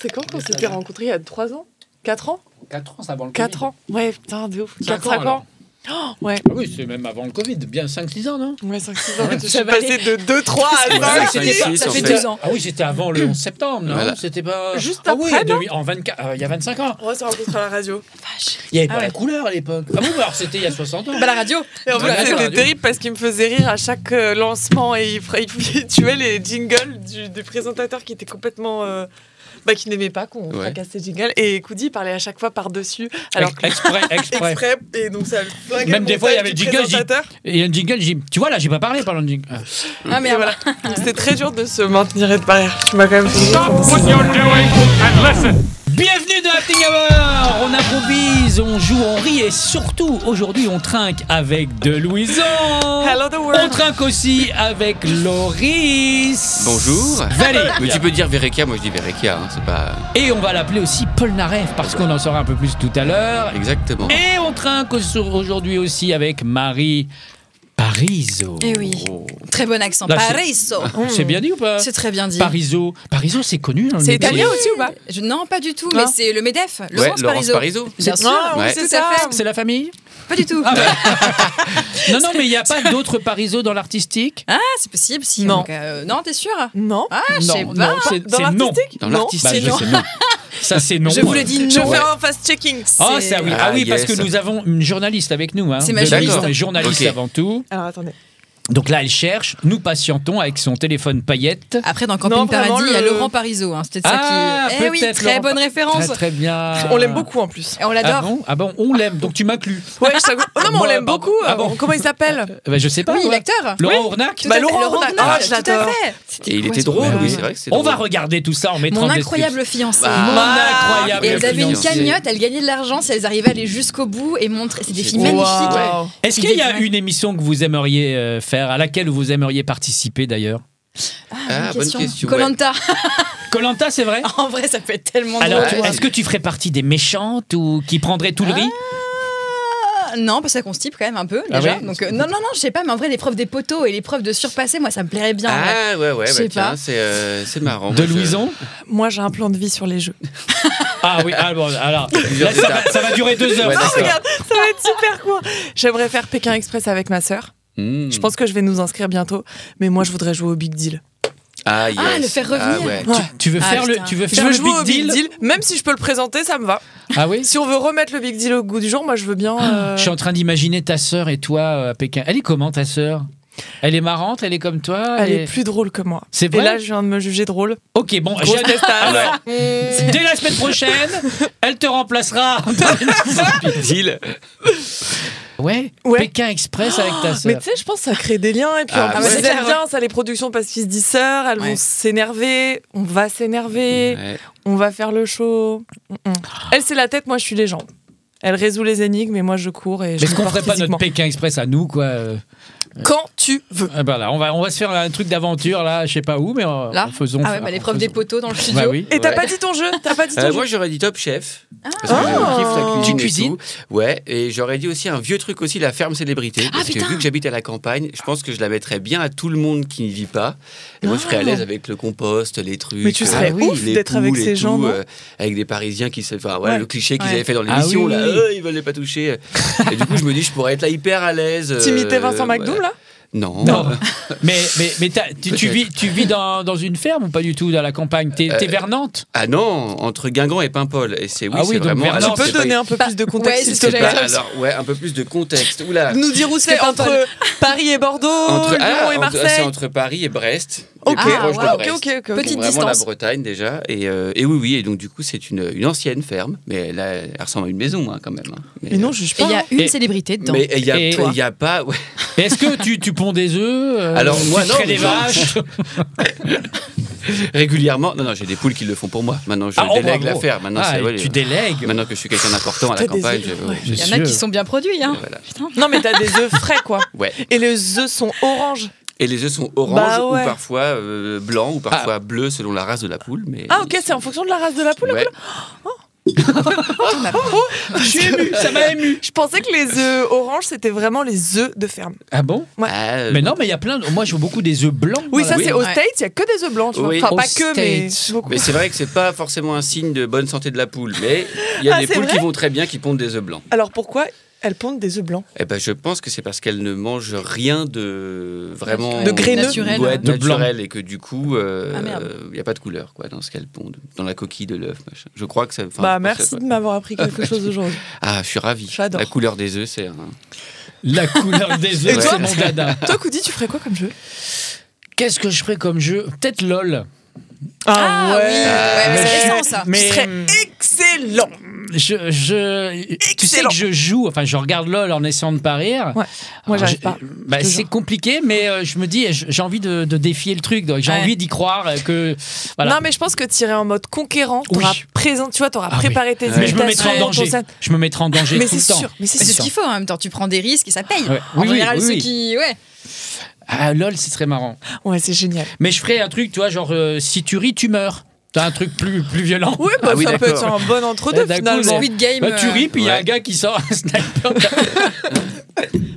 c'était quand on s'était rencontrés il y a 3 ans 4 ans 4 ans, ça avant le 4 Covid. ans. Ouais, putain, de ouf. 5 4-5 ans. Oh, ouais. Ah oui, c'est même avant le Covid, bien 5-6 ans, non? Ouais, 5-6 ans. Je suis passée de 2-3 à 5. Ça fait 2 ans. Ah oui, c'était avant le 11 septembre, non? Voilà. C'était pas... Juste ah après, oui, en 24, il y a 25 ans. On s'est rencontrés à la radio. Il n'y avait pas la couleur à l'époque. Ah bon, alors c'était il y a 60 ans. Bah, la radio. Et en Ouais, fait, c'était radio. terrible parce qu'il me faisait rire à chaque lancement et il tuait les jingles des présentateurs qui étaient complètement. Qui n'aimaient pas qu'on fracasse ces jingles. Et Coudi parlait à chaque fois par-dessus. Alors que Exprès. Et donc ça flinguait Même le des fois, il y avait montage le du jingle. présentateur. Il y a un jingle, tu vois là, j'ai pas parlé pendant le jingle. Ah, mais Et voilà. Donc c'était très dur de se maintenir et de pas rire. Tu m'as quand même fait rire. What you're doing and listen. Bienvenue dans Acting Hour. On improvise, on joue, on rit et surtout aujourd'hui on trinque avec de Louison. Hello the world. On trinque aussi avec Loris. Bonjour. Valérie. Mais tu peux dire Verekia, moi je dis Verekia, hein, c'est pas... Et on va l'appeler aussi Paul Naref parce qu'on en saura un peu plus tout à l'heure. Exactement. Et on trinque aujourd'hui aussi avec Marie Parizeau. Eh oui. Très bon accent. Là, c'est- Parizeau. C'est bien dit ou pas? C'est très bien dit. Parizeau. Parizeau, c'est connu dans le C'est métier. italien aussi ou pas? Non, pas du tout, Non. mais c'est le MEDEF. Ouais, Laurence Laurence Parizeau. Bien sûr. Ah, oui, Ouais. c'est Tout ça. à fait. C'est la famille? Pas du tout. Ah bah. Non, mais il n'y a pas d'autres Parizeau dans l'artistique? Ah, c'est possible, si. Non. Donc, non, t'es sûr? Non. Ah, je sais Non, pas. non, c'est Dans non. l'artistique? Dans Non. l'artistique. Bah, C'est je non. sais non. Ça, c'est non. Je vous le dis, Je non. vais faire un fast-checking. Ah, C'est- ça oui. Ah, parce yes. que nous avons une journaliste avec nous. Hein, C'est ma de journaliste. Louison est journaliste Ok. avant tout. Alors attendez. Donc là, elle cherche. Nous patientons avec son téléphone paillette. Après, dans Camping Non, vraiment, Paradis, il y a le- Laurent Parizeau. Hein. C'était ça Ah, qui. Eh oui, peut-être, très Laurent bonne référence. Très, très bien. On l'aime beaucoup en plus. Et on l'adore. Ah bon, on l'aime. Donc tu m'inclus. Ouais, je t'avoue. Oh non, mais on Bon, l'aime pardon. beaucoup. Ah bon. Comment il s'appelle? Je sais pas. Oui, moi. l'acteur. Laurent Ournac. Tout Bah, à fait, Laurent Laurent Ournac. Ournac, Ah, je tout à l'adore. fait. Et il était quoi, drôle, ce oui, truc c'est vrai que c'est On drôle. va regarder tout ça en mettant Mon en incroyable description. fiancé. Bah, Mon incroyable Et elles avaient une fiancé. cagnotte, elles gagnaient de l'argent si elles arrivaient à aller jusqu'au bout et montrer. C'est des filles Wow. magnifiques. Wow. Est-ce qu'il y a une émission que vous aimeriez faire, à laquelle vous aimeriez participer d'ailleurs? Ah, bonne question. Koh-Lanta. Koh-Lanta, c'est vrai? En vrai, ça peut être tellement Alors, drôle. tu vois. est-ce que tu ferais partie des méchantes ou qui prendraient tout le riz? Non, parce qu'on se type quand même un peu Ah déjà. ouais Donc non, je sais pas, mais en vrai, l'épreuve des poteaux et l'épreuve de surpasser, moi, ça me plairait bien. en vrai. Ah ouais, Je sais bah, pas. tiens, c'est marrant. De Moi, je- Louison? Moi, j'ai un plan de vie sur les jeux. Ah oui, bon, alors Plusieurs là, ça va durer 2 heures. Ouais, ça. d'accord. Regarde, ça va être super court. J'aimerais faire Pékin Express avec ma sœur. Hmm. Je pense que je vais nous inscrire bientôt. Mais moi, je voudrais jouer au Big Deal. Ah, yes. Ah, le faire revenir. Ah, ouais. Ouais. Tu veux Ah, faire putain. tu veux Je faire veux le jouer au Big Deal? Même si je peux le présenter, ça me va. Ah oui? Si on veut remettre le Big Deal au goût du jour, moi, je veux bien. Je suis en train d'imaginer ta sœur et toi à Pékin. Elle est comment ta sœur? Elle est marrante, elle est comme toi? Elle est plus drôle que moi. C'est Et vrai? là, je viens de me juger drôle. Ok, bon, Grosse testage. dès la semaine prochaine, elle te remplacera. Big deal. Ouais, Ouais. Pékin Express avec ta Mais sœur. tu sais, je pense que ça crée des liens. Et puis Ah, en plus, ouais. ils c'est clair, aiment bien ça, les productions, parce qu'ils se disent sœurs, elles Ouais. vont s'énerver, on va s'énerver, Ouais. on va faire le show. Elle, c'est la tête, moi, je suis les jambes. Elle résout les énigmes et moi, je cours et je Est-ce qu'on me ferait porte pas notre physiquement. Pékin Express à nous, quoi Quand tu veux. Ah ben là, on va se faire un truc d'aventure, là, je sais pas où, mais Là faisons. Ah ouais, bah, l'épreuve des poteaux dans le studio. Bah oui. Et t'as Ouais. pas dit ton jeu? T'as pas dit ton jeu? Moi j'aurais dit Top Chef parce que Ah. je kiffe la cuisine. Tu cuisines et tout. Ouais, et j'aurais dit aussi un vieux truc aussi, la ferme célébrité. Parce que putain. vu que j'habite à la campagne, je pense que je la mettrais bien à tout le monde qui n'y vit pas. Et moi je serais à l'aise avec le compost, les trucs. Mais tu serais ouf les d'être avec poules et ces tout, gens, non avec des Parisiens qui se. Enfin voilà, Ouais. le cliché qu'ils Ouais. avaient fait dans Ah l'émission, oui, là, oui. ils veulent pas toucher. Et du coup, je me dis, je pourrais être là hyper à l'aise. T'imitais Vincent McDoom, ouais. là? Non. Non, mais tu Peut-être. vis dans une ferme ou pas du tout dans la campagne? T'es vers Nantes? Ah non, entre Guingamp et Paimpol. Et c'est Ah oui, c'est donc vraiment. vers alors, Tu peux c'est pas- donner un peu plus de ouais, contexte, c'est s'il ce te que plaît. j'allais alors, ouais, un peu plus de contexte. Oula. Nous dire où c'est entre Paris et Bordeaux, Lyon et c'est Marseille. entre Paris et Brest. Ok, et plus proche de wow, Brest. ok. Petite Donc, vraiment distance. la Bretagne déjà. Et oui, et donc du coup, c'est une ancienne ferme, mais elle ressemble à une maison hein, quand même. hein. Mais non, je juge Et pas. il y a hein. une Et- célébrité dedans. Mais il Et y a pas. Ouais. Et est-ce que tu ponds des œufs? Alors, moi, tu non, crées des mais vaches? Régulièrement. Non, j'ai des poules qui le font pour moi. Maintenant, je délègue bravo. l'affaire. Maintenant, Ah, c'est ouais, tu délègues? Maintenant que je suis quelqu'un d'important à la T'as des campagne. œufs, ouais. Il y en a qui sont bien produits. Hein. Voilà. Non, mais t'as des œufs frais, quoi. Ouais. Et les œufs sont oranges. Et les œufs sont oranges Bah ouais. ou parfois blancs ou parfois bleus selon la race de la poule. Mais Ah, ok, c'est en fonction de la race de la poule, Ouais. Je suis ému, ça m'a ému. Je pensais que les œufs oranges, c'était vraiment les œufs de ferme. Ah bon? Ouais. Mais non, mais il y a plein. Moi, je vois beaucoup des œufs blancs. Oui, ça Oui. c'est aux States, il n'y a que des œufs blancs. Tu vois. Oui. Enfin, pas Aux que, mais States. beaucoup. Mais c'est vrai que c'est pas forcément un signe de bonne santé de la poule. Mais il y a des c'est poules vrai qui vont très bien, qui pondent des œufs blancs. Alors pourquoi elles pondent des œufs blancs? Eh ben, je pense que c'est parce qu'elles ne mangent rien de vraiment De graineux. Naturel. Ouais, De blanc. naturel, et que du coup, Ah, merde. il n'y a pas de couleur quoi, dans ce qu'elles pondent, dans la coquille de l'œuf. Machin. Je crois que ça. enfin, Bah je pense que merci ça- de m'avoir appris quelque chose aujourd'hui. Ah, je suis ravi. J'adore. La couleur des œufs, c'est. La couleur des œufs, Et c'est toi mon dada. Toi, Koudi, tu ferais quoi comme jeu? Qu'est-ce que je ferais comme jeu? Peut-être LOL. Ah oui, ouais, mais Mais c'est je- récent ça. mais Ce serait excellent. tu sais Excellent. que je joue, enfin je regarde LOL en essayant de pas rire. Ouais. Moi, Alors, j'arrive pas. Bah, Je te c'est jure. compliqué, mais je me dis, j'ai envie de défier le truc. Donc j'ai Ouais. envie d'y croire que. Voilà. Non, mais je pense que tu irais en mode conquérant. T'auras Oui. présent, tu vois, t'auras Ah oui. préparé tes Mais je me mettrai en imitations, ton danger. set. Je me mettrai en danger Mais tout c'est le temps. sûr. Mais c'est Mais c'est ce sûr. qu'il faut en même temps. Tu prends des risques et ça paye. Ouais. En Oui, oui, général, oui, ceux oui. qui. Ouais. Ah, LOL, c'est très marrant. Ouais, c'est génial. Mais je ferais un truc, tu vois, genre si tu ris, tu meurs. T'as un truc plus violent. Oui, bah, Ah oui, ça peut être d'accord. un bon entre-deux Eh, d'un coup, finalement. c'est- Squid Game. Bah, tu ris, puis il y a ouais. un gars qui sort un sniper.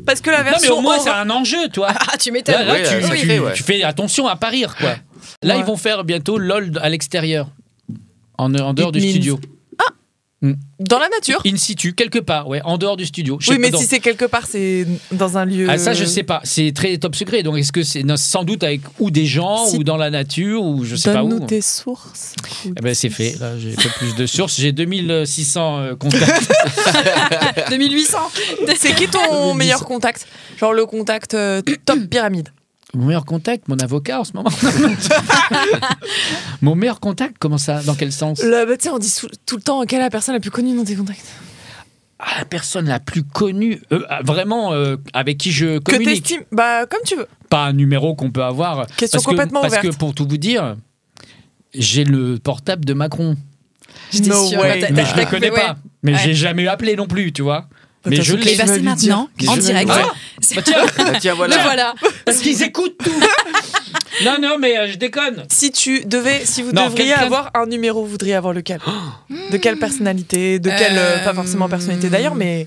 Parce que la Non, mais version au moins, c'est orange- un enjeu, toi. Ah, tu Là, m'étonnes. là, Ouais, tu, ça tu- crée, ouais. tu fais attention à pas rire, quoi. Là, Ouais. ils vont faire bientôt LOL à l'extérieur, en dehors du It means- studio. dans la nature. In situ, quelque part, ouais, en dehors du studio. Je Oui, sais mais pas, si c'est quelque part, c'est dans un lieu. Ah, ça, je sais pas. C'est très top secret. Donc, est-ce que c'est non, sans doute avec ou des gens, Si- ou dans la nature, ou je sais pas où. Donne-nous tes sources. Eh ben, c'est fait. Là, j'ai pas plus de sources. J'ai 2600 contacts. 2800. C'est qui ton meilleur contact? Genre le contact top pyramide. Mon meilleur contact, mon avocat en ce moment. Mon meilleur contact, comment ça? Dans quel sens? Bah, tu sais, on dit tout le temps quelle est la personne la plus connue dans tes contacts. Ah, la personne la plus connue, vraiment avec qui je Que communique. t'estimes. Bah, comme tu veux. Pas un numéro qu'on peut avoir. Question Parce que- complètement Parce que ouverte. pour tout vous dire, j'ai le portable de Macron. J'étais No sûre. way. Bah, Mais je ne le connais ouais. pas. Mais Ouais. j'ai jamais appelé non plus, tu vois. Bah, Mais t'as je ce l'ai. que Et bah, vas c'est lui maintenant, dire. en Je- direct. Ouais. C'est- Bah, tiens, Ah, tiens, voilà. Le voilà. parce qu'ils écoutent tout. Non, mais je déconne. Si vous Non, devriez quelqu'un- avoir un numéro, vous voudriez avoir lequel? De quelle personnalité? De quelle. Pas forcément personnalité d'ailleurs, mais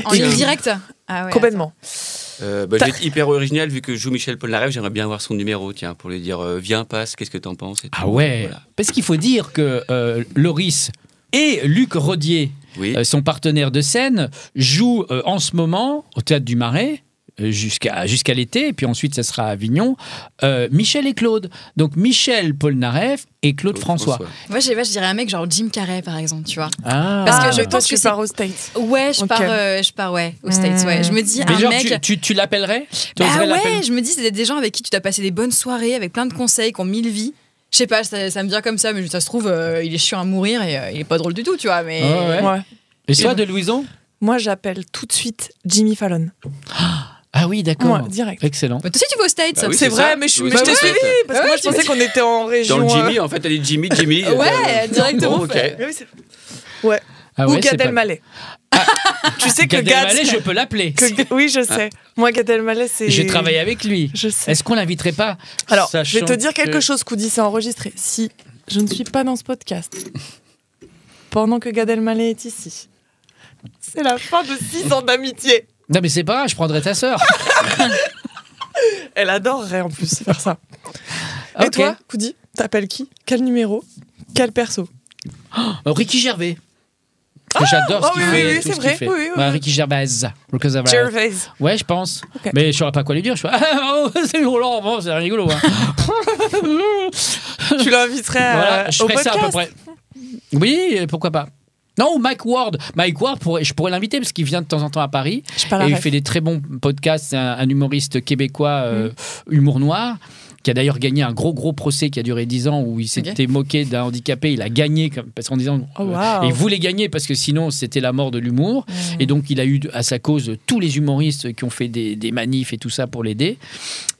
En ligne directe. Ah ouais. complètement. Bah, je vais être hyper original vu que je joue Michel Polnareff. J'aimerais bien avoir son numéro, tiens, pour lui dire viens, passe, qu'est-ce que t'en penses et tout. Ah ouais. Voilà. Parce qu'il faut dire que Loris et Luc Rodier, Oui. son partenaire de scène, jouent en ce moment au Théâtre du Marais. Jusqu'à l'été, et puis ensuite ça sera à Avignon, Michel et Claude. Donc Michel Polnareff et Claude François. Moi, je dirais un mec genre Jim Carrey, par exemple, tu vois. Ah. Parce que je toi, pense tu que c'est- pars aux States. Ouais, je Ok. pars ouais, aux States, ouais. Je me dis, Mais un genre, mec. tu l'appellerais? Tu Bah oserais ouais, l'appeler? je me dis, c'est des gens avec qui tu dois passer des bonnes soirées, avec plein de conseils, qui ont 1000 vies. Je sais pas, ça me vient comme ça, mais ça se trouve, il est chiant à mourir et il est pas drôle du tout, tu vois. Mais Ouais. Ouais. Et toi, de Louison? Moi, j'appelle tout de suite Jimmy Fallon. Ah oui, d'accord. Ouais, direct. Excellent. Mais toi aussi, tu vas aux States. Bah oui, C'est c'est vrai, ça. mais je Oui, t'ai c'est suivi ça. parce que Ouais, moi, je pensais qu'on était en région. Dans le Jimmy, en fait, elle dit Jimmy. Ouais, directement. Bon, ok. Oui, ouais. Ah Ou ouais, c'est Gad pas- Elmaleh. Tu sais que Gad Gad. Elmaleh, je peux l'appeler. Oui, je sais. Moi, Gad Elmaleh, c'est. J'ai travaillé avec lui. Je sais. Est-ce qu'on l'inviterait pas? Alors, je vais Sachant te dire que- quelque chose, Koudi, c'est enregistré. Si je ne suis pas dans ce podcast pendant que Gad Elmaleh est ici, c'est la fin de 6 ans d'amitié. Non, mais c'est pas grave, je prendrai ta sœur. Elle adorerait en plus faire ça. Et Ok. toi, Koudi, t'appelles qui? Quel numéro? Quel perso? Ricky Gervais. Que j'adore ce oh qu'il oui, fait. oui, tout c'est ce vrai, qu'il fait. oui, oui, Ouais, oui. Ricky Gervais. Gervais. Ouais, je pense. Ok. Mais je saurais pas quoi lui dire. Je fais, ah, oh, c'est rigolo, bon, c'est rigolo. Hein. Tu l'inviterais Voilà, je au ferais ça podcast. à peu près. Oui, pourquoi pas. Non, ou Mike Ward. Mike Ward, je pourrais l'inviter parce qu'il vient de temps en temps à Paris. Je parle Et à il ref. fait des très bons podcasts. C'est un humoriste québécois, humour noir, qui a d'ailleurs gagné un gros procès qui a duré 10 ans où il s'était moqué d'un handicapé. Il a gagné parce qu'en disant Oh, wow. et il voulait gagner parce que sinon c'était la mort de l'humour. Et donc il a eu à sa cause tous les humoristes qui ont fait des manifs et tout ça pour l'aider.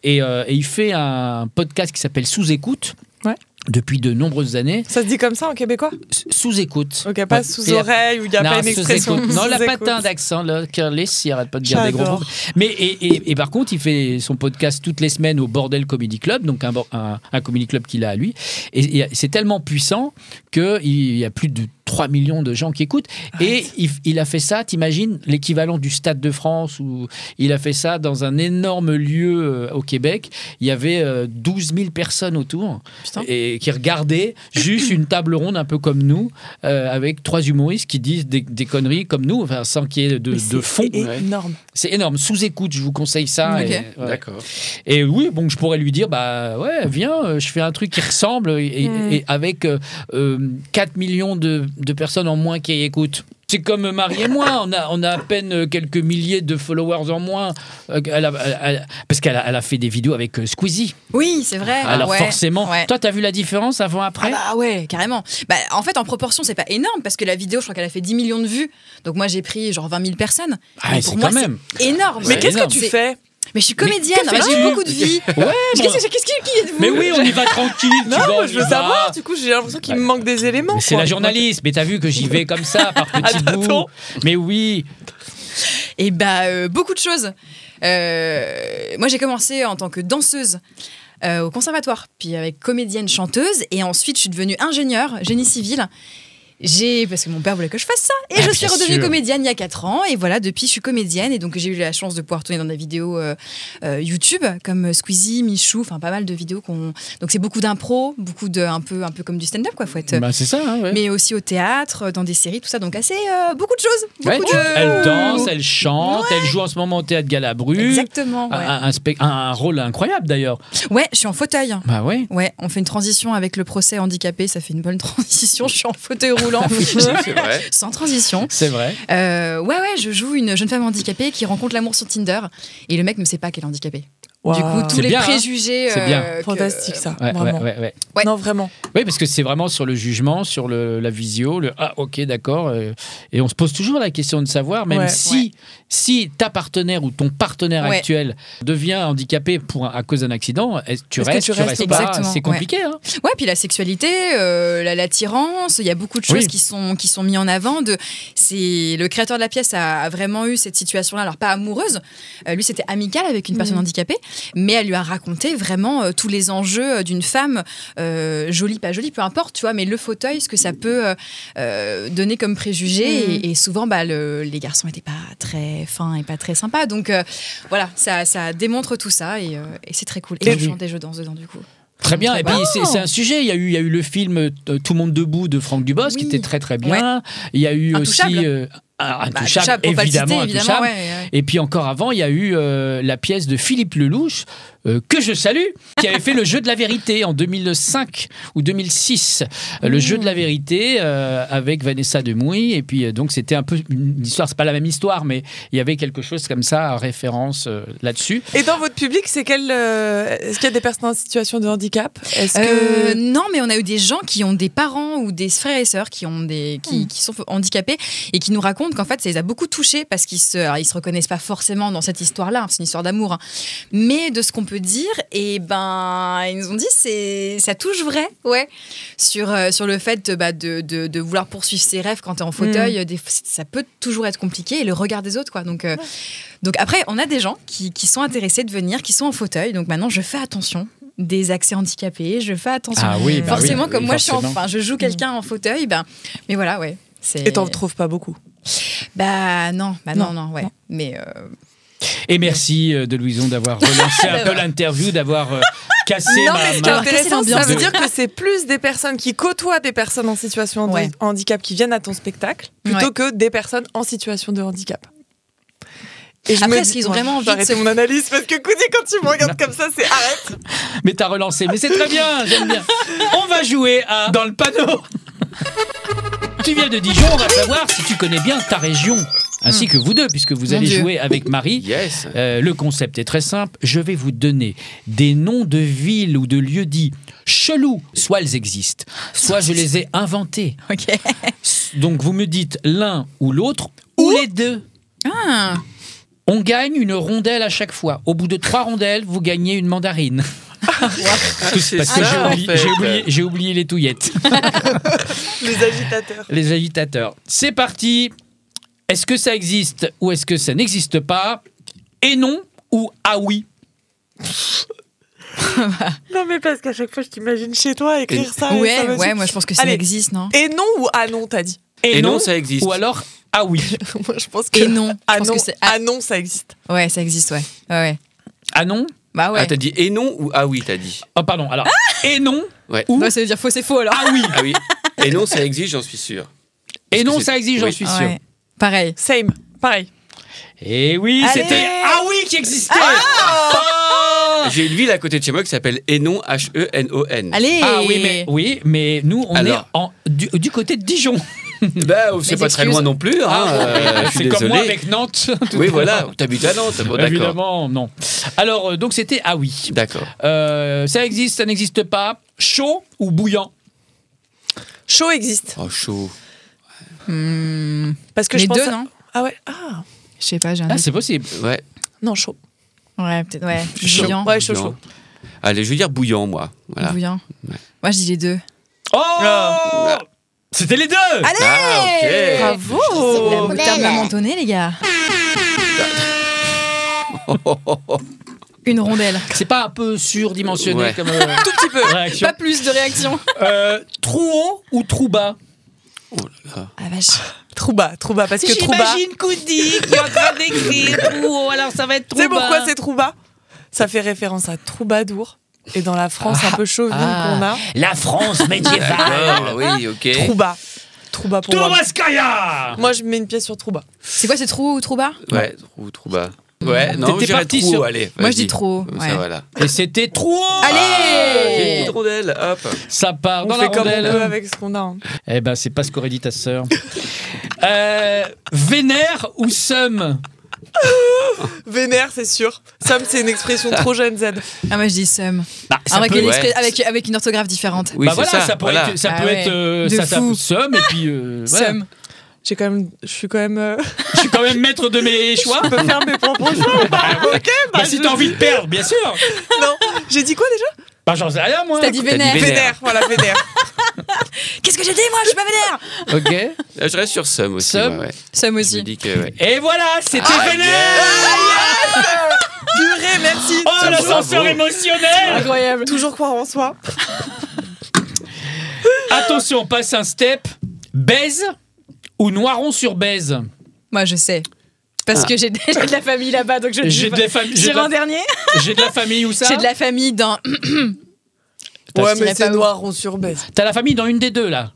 Et il fait un podcast qui s'appelle Sous écoute. Ouais. Depuis de nombreuses années. Ça se dit comme ça en québécois? Sous écoute. Ok, pas Ouais. sous Et- oreille où il n'y a non, pas une sous expression. écoute. Non, la Sous-écoute. patin d'accent, là, Curlis, il arrête pas de dire des gros J'adore. mots. Mais et par contre, il fait son podcast toutes les semaines au Bordel Comedy Club, donc un comedy club qu'il a à lui. Et c'est tellement puissant qu'il y a plus de 3 millions de gens qui écoutent. Et il a fait ça, t'imagines, l'équivalent du Stade de France, où il a fait ça dans un énorme lieu au Québec. Il y avait 12 000 personnes autour et qui regardaient juste une table ronde un peu comme nous, avec 3 humoristes qui disent des conneries comme nous, enfin, sans qu'il y ait de fond. C'est énorme. C'est énorme. Sous-écoute, je vous conseille ça. Ok. D'accord. Et oui, bon, je pourrais lui dire, viens, je fais un truc qui ressemble et avec 4 millions de personnes en moins qui écoutent. C'est comme Marie et moi, on a à peine quelques milliers de followers en moins, parce qu'elle a fait des vidéos avec Squeezie. Oui, c'est vrai. Alors forcément, toi, t'as vu la différence avant-après ? Ah bah ouais, carrément. Bah, en fait, en proportion, c'est pas énorme, parce que la vidéo, je crois qu'elle a fait 10 millions de vues. Donc moi, j'ai pris genre 20 000 personnes. Ah, Mais c'est pour moi, quand même. c'est énorme. Mais C'est qu'est-ce énorme. que tu fais? Mais je suis comédienne, que fais-tu j'ai beaucoup de vie. Ouais, Qui êtes-vous? mais oui, on y va tranquille. tu vois, on Je y veux va. savoir, du coup, j'ai l'impression qu'il me manque des éléments. Mais c'est quoi. la journaliste, mais t'as vu que j'y vais comme ça, par petits bouts. Attends. Mais oui. Et beaucoup de choses. Moi, j'ai commencé en tant que danseuse au conservatoire, puis avec comédienne, chanteuse, et ensuite je suis devenue ingénieure, génie civil. Parce que mon père voulait que je fasse ça, et je suis bien redevenue sûr. comédienne il y a 4 ans, et voilà, depuis je suis comédienne, et donc j'ai eu la chance de pouvoir tourner dans des vidéos YouTube, comme Squeezie, Michou, enfin pas mal de vidéos donc c'est beaucoup d'impro, beaucoup de un peu comme du stand-up, quoi, faut être... C'est ça, hein, ouais. Mais aussi au théâtre, dans des séries, tout ça, donc assez beaucoup de choses. Ouais, Beaucoup de... Elle danse, elle chante, elle joue en ce moment au Théâtre Galabru. Exactement, ouais. Un rôle incroyable d'ailleurs. Ouais, je suis en fauteuil. Bah ouais. Ouais, on fait une transition avec le procès handicapé, ça fait une bonne transition. Je suis en fauteuil roulant, C'est vrai. sans transition. C'est vrai. Ouais, je joue une jeune femme handicapée qui rencontre l'amour sur Tinder et le mec ne sait pas qu'elle est handicapée. Waouh. Du coup, tous C'est les bien, hein. préjugés. C'est bien. Fantastique, ça. Ouais, Vraiment. ouais. Ouais. Non, vraiment. Oui, parce que c'est vraiment sur le jugement, sur la visio, ok, d'accord. Et on se pose toujours la question de savoir, même Ouais. si ta partenaire ou ton partenaire Ouais. actuel devient handicapé à cause d'un accident, tu Est-ce que restes, tu restes pas. exactement, C'est compliqué. Hein. Ouais, puis la sexualité, l'attirance, il y a beaucoup de choses Oui. qui sont mises en avant. Le créateur de la pièce a vraiment eu cette situation-là, alors pas amoureuse, lui c'était amical avec une personne handicapée, mais elle lui a raconté vraiment tous les enjeux d'une femme, jolie, pas jolie, peu importe, tu vois, mais le fauteuil, ce que ça peut donner comme préjugé, et souvent les garçons n'étaient pas très fins et pas très sympas, donc voilà, ça démontre tout ça, et c'est très cool. Et je chante et je danse dedans, du coup. Très bien. Très Et puis bien. c'est un sujet. Il y a eu le film Tout le monde debout de Franck Dubosc qui Oui. était très très bien. Il y a eu Intouchable. aussi Intouchable, pour pas le évidemment citer, Intouchable. ouais. Et puis encore avant, il y a eu la pièce de Philippe Lelouch, que je salue, qui avait fait le jeu de la vérité en 2005 ou 2006. Le jeu de la vérité avec Vanessa Demouy. Et puis donc c'était un peu une histoire, c'est pas la même histoire, mais il y avait quelque chose comme ça, référence là-dessus. Et dans votre public, est-ce qu'il y a des personnes en situation de handicap? Est-ce que... Non, mais on a eu des gens qui ont des parents ou des frères et sœurs qui sont handicapés et qui nous racontent qu'en fait, ça les a beaucoup touchés parce qu'ils se reconnaissent pas forcément dans cette histoire-là. C'est une histoire d'amour, hein. Mais de ce qu'on peut dire, ils nous ont dit ça touche vrai, ouais, sur le fait de vouloir poursuivre ses rêves quand t'es en fauteuil. Ça peut toujours être compliqué, et le regard des autres, quoi. Donc après, on a des gens qui sont intéressés de venir, qui sont en fauteuil. Donc maintenant, je fais attention des accès handicapés, je fais attention. Ah oui, forcément, oui, comme moi, forcément. je joue quelqu'un en fauteuil, mais voilà, ouais. Et t'en retrouves pas beaucoup? Non, ouais. Non. Mais Et merci de Louison d'avoir relancé un peu l'interview, d'avoir cassé Non, mais ce qui est ma... intéressant, casser ça veut l'ambiance. dire que c'est plus des personnes qui côtoient des personnes en situation de Ouais. handicap qui viennent à ton spectacle, plutôt Ouais. que des personnes en situation de handicap. Et Après, est-ce qu'ils ont vraiment envie de J'arrête se- mon analyse, parce que Koudi, quand tu me regardes comme ça, c'est arrête. Mais t'as relancé, mais c'est très bien, j'aime bien. On va jouer à Dans le panneau. Tu viens de Dijon, on va savoir si tu connais bien ta région, ainsi que vous deux, puisque vous Mon allez Dieu. jouer avec Marie. Yes. Le concept est très simple. Je vais vous donner des noms de villes ou de lieux dits chelous. Soit elles existent, soit je les ai inventés. ok. Donc vous me dites l'un ou l'autre, ou les deux. Ah, On gagne une rondelle à chaque fois. Au bout de 3 rondelles, vous gagnez une mandarine. Parce que ça, j'ai oublié les touillettes. Les agitateurs. Les agitateurs. C'est parti. Est-ce que ça existe ou est-ce que ça n'existe pas? Et non ou ah oui? Non, mais parce qu'à chaque fois, je t'imagine chez toi écrire ça. et ça Ouais, moi je pense que ça Allez. existe, non? Et non ou ah non, t'as dit? Et non, ça existe. Ou alors, ah oui. Moi, je pense que. Et non. Ah Je pense non, que c'est ah non, ça existe. Ouais, ça existe, ouais. Ouais. Ah non. Bah ouais. Ah, t'as dit et non ou ah oui, t'as dit. Oh, pardon. Alors, et non. Ouais. Ou Ouais, ça veut dire faux, c'est faux alors. ah oui. Ah oui. Et non, ça existe, j'en suis sûr. Et non, c'est- ça existe, j'en oui. suis sûr. Ouais. Pareil. Same. Pareil. Et oui, Allez. c'était ah oui qui existait. J'ai une ville à côté de chez moi qui s'appelle Hénon, H-E-N-O-N. Allez. Ah oui, mais nous on Alors. est du côté de Dijon. Bah, c'est pas très excuses. loin non plus. Hein, je suis C'est comme moi désolé. avec Nantes. Oui, voilà. T'habites à Nantes. Bon, d'accord. Évidemment, non. Alors donc c'était ah oui. D'accord. Ça existe, ça n'existe pas. Chaud ou bouillant? Chaud existe. Oh, chaud. Parce que Les je pense. deux, non? Ah ouais. Ah. Je sais pas, j'ai un Ah doute. c'est possible. Ouais. Non, chaud. Ouais, peut-être, ouais. Chaud. Bouillant. Ouais, chaud, Bouillant. chaud. Allez, je veux dire bouillant, moi. Voilà. Bouillant. Ouais. Moi, je dis les deux. Oh c'était les deux. Allez. Ah, ok. Bravo. Le terme m'a mentonné, les gars. Une rondelle. C'est pas un peu surdimensionné Ouais. comme Tout petit peu. réaction? Pas plus de réaction. Trou haut ou trou bas? Oh là là. Ah vache. Trouba, parce que Trouba. Koudi qui est en train d'écrire trou haut, alors ça va être Tu sais pourquoi c'est Trouba? Ça fait référence à Troubadour. Et dans la France un peu chauvine qu'on a, La France médiévale. D'accord, oui, ok. Trouba. Trouba pour moi. Troubaskaya. Moi, je mets une pièce sur Trouba. C'est quoi, c'est trop haut ou trop bas? Ouais, trop bas. Ouais, non, T'étais je dirais parti trop sur- haut, allez. Moi, je vas-y. dis trop haut, Comme ouais. ça, voilà. Et c'était trou haut. J'ai une Allez. petite rondelle, hop. Ça part On dans fait la comme on rondelle. peut avec ce qu'on a. hein. Eh ben, c'est pas ce qu'aurait dit ta sœur. Vénère ou seum? Vénère, c'est sûr. Sam, c'est une expression trop jeune Z. Ah, moi, je dis seum. Bah, ça Avec, peut- une ouais. avec une orthographe différente. Oui, bah c'est voilà, ça. pourrait voilà. être, ça Ah peut ouais. être De ça fou. seum et puis voilà. Seum. Je suis quand même. Je suis quand même maître de mes choix. Je peux faire mes propres choix. Ok, Bah, si t'as envie de perdre, bien sûr. Non, j'ai dit quoi déjà? Bah j'en sais rien moi. T'as dit vénère. Vénère. Vénère, voilà, Vénère. Qu'est-ce que j'ai dit, moi? Je suis pas vénère. Ok. Là, je reste sur Somme aussi. Somme. moi, ouais. Seum Je me aussi. dis que, ouais. Et voilà, c'était Vénère. Purée, merci. Oh Bravo. l'ascenseur émotionnel. Incroyable. Toujours croire en soi. Attention, on passe un step. Baise ou Noiron sur Baise? Moi, je sais. Parce que j'ai de la famille là-bas, donc je dis. J'ai de la famille. J'irai en dernier. J'ai de la famille où ça? J'ai de la famille dans. Ouais, je mais dirais c'est pas où. noir, on sur Bèze. T'as la famille dans une des deux là.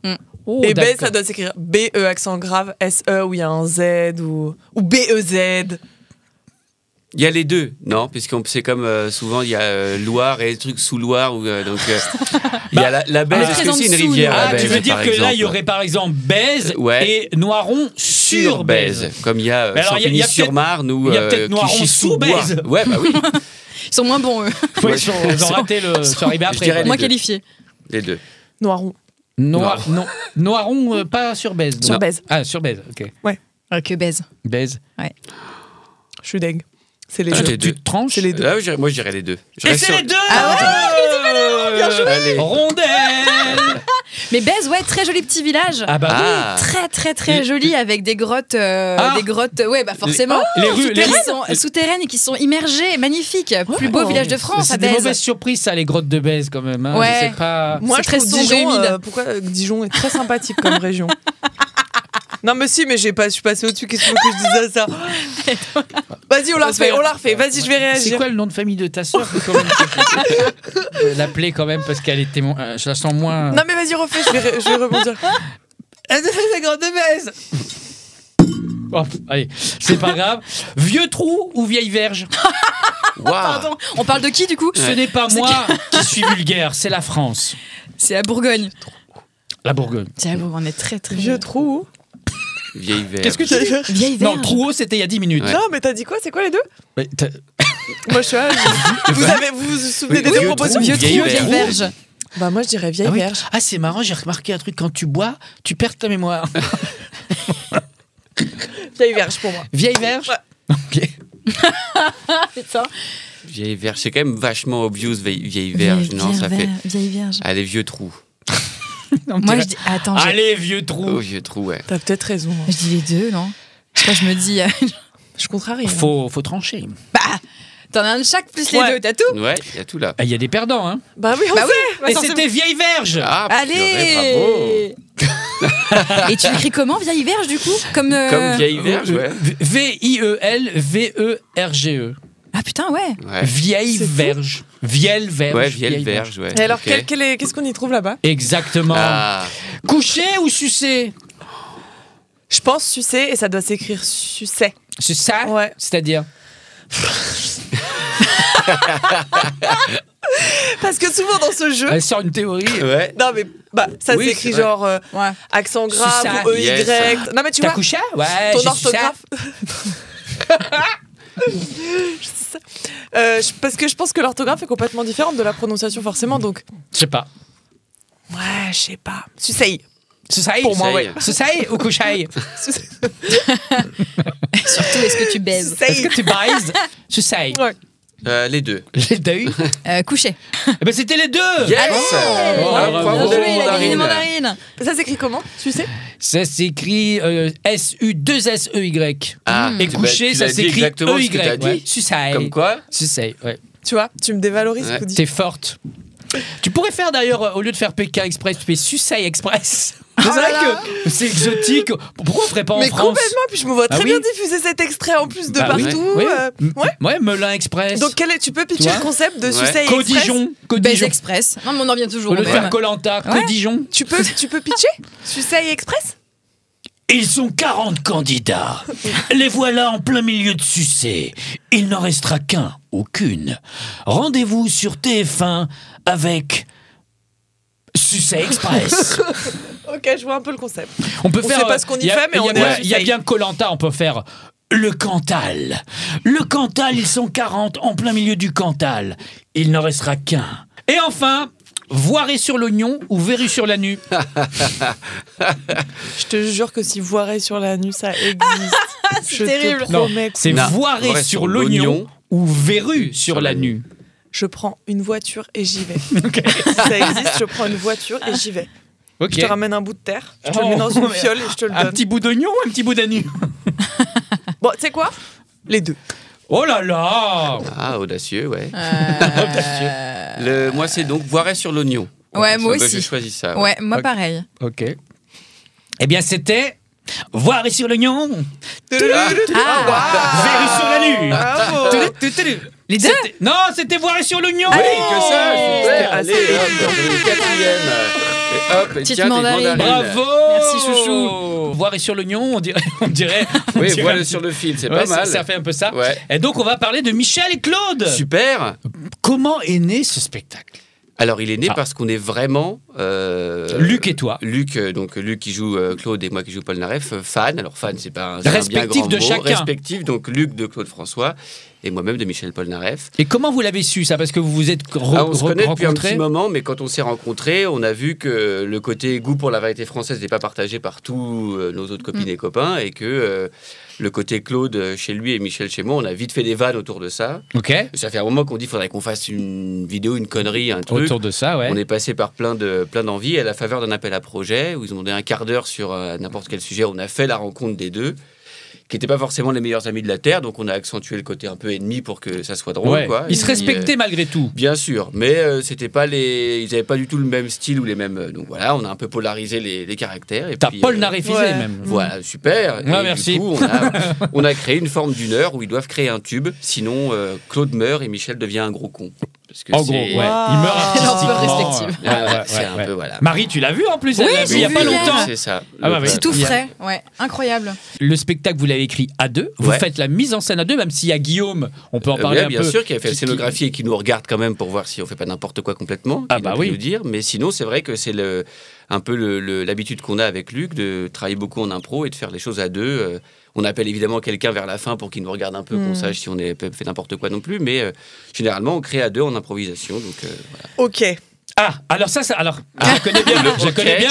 Oh, Et Bèze, d'accord. ça doit s'écrire B-E accent grave, S-E où il y a un Z ou B-E-Z. Il y a les deux, non? Puisqu'on c'est comme souvent, il y a Loire et des trucs sous Loire. Donc, il y a la Bèze. Ah, Est-ce très que en c'est une dessous, rivière, nous. la Ah, Bèze, tu veux dire par que là, exemple il y aurait par exemple Baise Ouais. et Noiron sur Baise. Comme il y a Mais alors, il y a Champigny-sur-Marne ou il y a peut-être Noiron sous Clichy-sous-Bois. Baise. Ouais, bah oui, Ils sont moins bons, eux. Ouais, ils ont raté le. Sont arrivés Je dirais après. les Moins deux. qualifiés. les deux. Noiron. Non. Noiron, pas sur Baise. Sur non. Baise. Ah, sur Baise, ok. Que baise. Baise. Je suis deg. C'est les Ah, deux. les deux. Tu te tranches. C'est les deux. Là, moi, je dirais les deux. Je Et reste c'est sur- les deux. Bien joué. Allez. Rondelle. Mais Baise, ouais, très joli petit village. Ah bah Ah. Très, très, très Les- joli avec des grottes. Ouais, bah forcément. Les rues, les rues. Souterraines et qui sont immergées. Magnifiques. Plus beau village de France, à C'est des Baise. mauvaises surprises, ça, les grottes de Baise, quand même. Hein. Ouais. Je sais pas. Moi, C'est je très trouve sombre et Dijon, humide. pourquoi Dijon est très sympathique comme région. Non, mais si, mais je suis passée au-dessus. Qu'est-ce que tu veux que je dise à ça? Vas-y, on la refait. Vas-y, je vais C'est réagir. quoi le nom de famille de ta sœur quand même, l'appeler quand même parce qu'elle était je la sens moins. Non, mais vas-y, refais. Je vais rebondir. Elle fait la grande Baise. Bon, allez, c'est pas grave. Vieux trou ou vieille verge? Waouh. Pardon. On parle de qui, du coup? Ce n'est pas moi qui suis vulgaire, c'est la France. C'est à Bourgogne. La Bourgogne. C'est à Bourgogne. On est très, très Vieux trou. Vieille verge. Qu'est-ce que tu dis? Vieille verge. Non, trou haut, c'était il y a 10 minutes. Ouais. Non, mais t'as dit quoi? C'est quoi les deux? Mais t'as- Moi, je suis là. Vous vous souvenez des Vieux deux trou, propositions? Vieux trou, vieille vieille verge. verge. Bah, moi, je dirais vieille Ah oui. verge. Ah, c'est marrant, j'ai remarqué un truc. Quand tu bois, tu perds ta mémoire. Vieille verge pour moi. Vieille verge. Ok. Putain. Vieille verge. C'est quand même vachement obvious, vieille verge. Non, ça fait. Vieille verge. Allez, vieux trou. Moi, je dis. Attends, Allez, vieux trou. Oh, vieux trou, ouais. T'as peut-être raison. hein. je dis les deux, non? Je sais pas, je me dis. Je contrarie. hein. Faut trancher. Bah, T'en as un de chaque plus les Ouais. deux, t'as tout. Ouais, il y a tout là. Il y a des perdants, hein. Bah oui, on Bah sait. Bah, Et forcément. c'était Vieille Verge. Ah, Allez. Et tu l'écris comment, vieille verge, du coup? Comme vieille verge, ouais. Vielverge. Ah putain, ouais. Ouais, Vieille C'est fou. verge. Vielle verge. ouais vieille verge, ouais. Et alors, Ok. qu'est-ce qu'on y trouve là-bas? Exactement. Ah, Coucher ou sucer? Je pense sucer et ça doit s'écrire sucet. C'est ça? Ouais. C'est-à-dire? Parce que souvent dans ce jeu. Elle sort une théorie. ouais. Non, mais ça Oui, s'écrit c'est vrai. genre Ouais. accent grave Sucet. ou EY. Yes. Non, mais tu T'as vois, couché? Ouais, ton j'ai sucé. orthographe. C'est ça. Parce que je pense que l'orthographe est complètement différente de la prononciation, forcément. Donc, Je sais pas. ouais, je sais pas. Sucey. Sucé? Pour moi, Sucey. ouais. Sucé ou coucher? Surtout, est-ce que tu baises? Est-ce Sucey. que tu baises? Sucé. Ouais. Les deux. Les deux? Coucher. Eh ben c'était les deux! Yes. Allez. Ah, Bravo. bravo, Bien joué, il a gagné une mandarine. mandarine. Ça s'écrit comment? Sucey? Ça s'écrit S-U-2-S-E-Y. Ah, Et coucher, tu ça l'as dit s'écrit exactement ce que t'as E-Y. dit. Ouais. Sucé. Comme quoi Sucé, ouais. Tu vois, tu me dévalorises, Ouais. Coudi. T'es forte. Tu pourrais faire d'ailleurs, au lieu de faire Pékin Express, tu fais Sucé Express. C'est Oh vrai là que c'est exotique. Pourquoi on ferait pas en Mais France? complètement, puis je me vois Ah très oui. bien diffuser cet extrait en plus de Bah oui, partout. oui. Ouais. Ouais, Melun Express. Donc, tu peux pitcher Tu vois le concept de Ouais. Sucey Express? Codijon. Baise Codijon. Express. Non, mais on en vient toujours Au au lieu de faire même. Koh-Lanta, Ouais. Codijon. Tu peux pitcher Sucey Express? Ils sont 40 candidats. Les voilà en plein milieu de succès. Il n'en restera qu'un ou qu'une. Rendez-vous sur TF1 avec Sucé Express. Ok, je vois un peu le concept. On peut On faire. sait pas ce qu'on y y a- fait, mais y a- on est ouais, à Il y a Sucé. bien Koh-Lanta, on peut faire le Cantal. Le Cantal, ils sont 40 en plein milieu du Cantal. Il n'en restera qu'un. Et enfin, Voiré sur l'oignon ou Verru sur la nuit. Je te jure que si Voiré sur la nuit, ça existe. Je terrible. te Non, promets. c'est Non, Voiré Voiré sur sur l'oignon l'oignon ou Verru sur la nuit. Je prends une voiture et j'y vais. Si ça existe, je prends une voiture et j'y vais. Ok. Je te ramène un bout de terre, je te le mets dans une fiole et je te le Un donne. petit bout d'oignon ou un petit bout d'anu? Bon, tu sais quoi? Les deux. Oh là là! Ah, audacieux, ouais. Euh, Moi, c'est donc Voiré sur l'oignon. Ouais, moi Bah, aussi. J'ai choisi ça. Ouais, moi Ok. pareil. Ok. Eh bien, c'était Voiré sur l'oignon, Verru sur la nuit. Bravo. Les deux. Non, c'était Voiré sur l'oignon. Oui, que ça, super. C'était Allez, assez hop, le quatrième. Et hop, Petite tiens, des mandarine. mandarines. Bravo. Merci, chouchou. Voiré sur l'oignon, on dirait. Oui, voilà sur le fil, c'est Ouais, pas mal. Ça fait un peu ça. Ouais. Et donc, on va parler de Michel et Claude. Super. Comment est né ce spectacle? Alors, il est né Ah. parce qu'on est vraiment. Luc et toi. Luc, donc Luc qui joue Claude et moi qui joue Paul Naref, fan. Alors, fan, c'est pas un bien Respectif grand de mot. chacun. Respectif, donc Luc de Claude François et moi-même de Michel Paul Naref. Et comment vous l'avez su ça? Parce que vous vous êtes On se connaît depuis un rencontrés. petit moment, mais quand on s'est rencontrés, on a vu que le côté goût pour la variété française n'est pas partagé par tous nos autres copines et copains, et que le côté Claude chez lui et Michel chez moi, on a vite fait des vannes autour de ça. Ok. Ça fait un moment qu'on dit qu'il faudrait qu'on fasse une vidéo, une connerie, un truc. Autour de ça, ouais. On est passé par plein d'envies à la faveur d'un appel à projet où ils ont demandé un quart d'heure sur n'importe quel sujet. On a fait la rencontre des deux, qui n'étaient pas forcément les meilleurs amis de la Terre, donc on a accentué le côté un peu ennemi pour que ça soit drôle. Ouais. Quoi. Ils se Et puis, respectaient malgré tout. bien sûr, mais c'était pas ils n'avaient pas du tout le même style ou les mêmes. Donc voilà, on a un peu polarisé les caractères. Et T'as puis, Paul Narefisé ouais. même. Voilà, super. Ouais, Et merci. Du coup, on a créé une forme d'une heure où ils doivent créer un tube. Sinon, Claude meurt et Michel devient un gros con. Parce que En gros, c'est- ouais. Il meurt C'est un peu artistiquement. respectif. C'est un peu, voilà. Marie, tu l'as vu en plus? Elle Oui, l'a vu j'ai il y a vu pas hier. longtemps. C'est ça. Ah bah oui. C'est tout Il y a- frais. Ouais, incroyable. Le spectacle, vous l'avez écrit à deux. Vous Ouais. faites la mise en scène à deux, même s'il y a Guillaume. On peut en parler Ouais, un bien peu. sûr, qui a fait la Qui- scénographie et qui nous regarde quand même pour voir si on fait pas n'importe quoi complètement. Ah qui bah nous oui. nous dire. Mais sinon, c'est vrai que c'est un peu l'habitude qu'on a avec Luc de travailler beaucoup en impro et de faire les choses à deux. On appelle évidemment quelqu'un vers la fin pour qu'il nous regarde un peu, qu'on sache si on a fait n'importe quoi non plus. Mais généralement, on crée à deux en improvisation. Donc voilà. Ok. Ah, alors ça, alors, je la connais bien. Je la Ok. connais bien.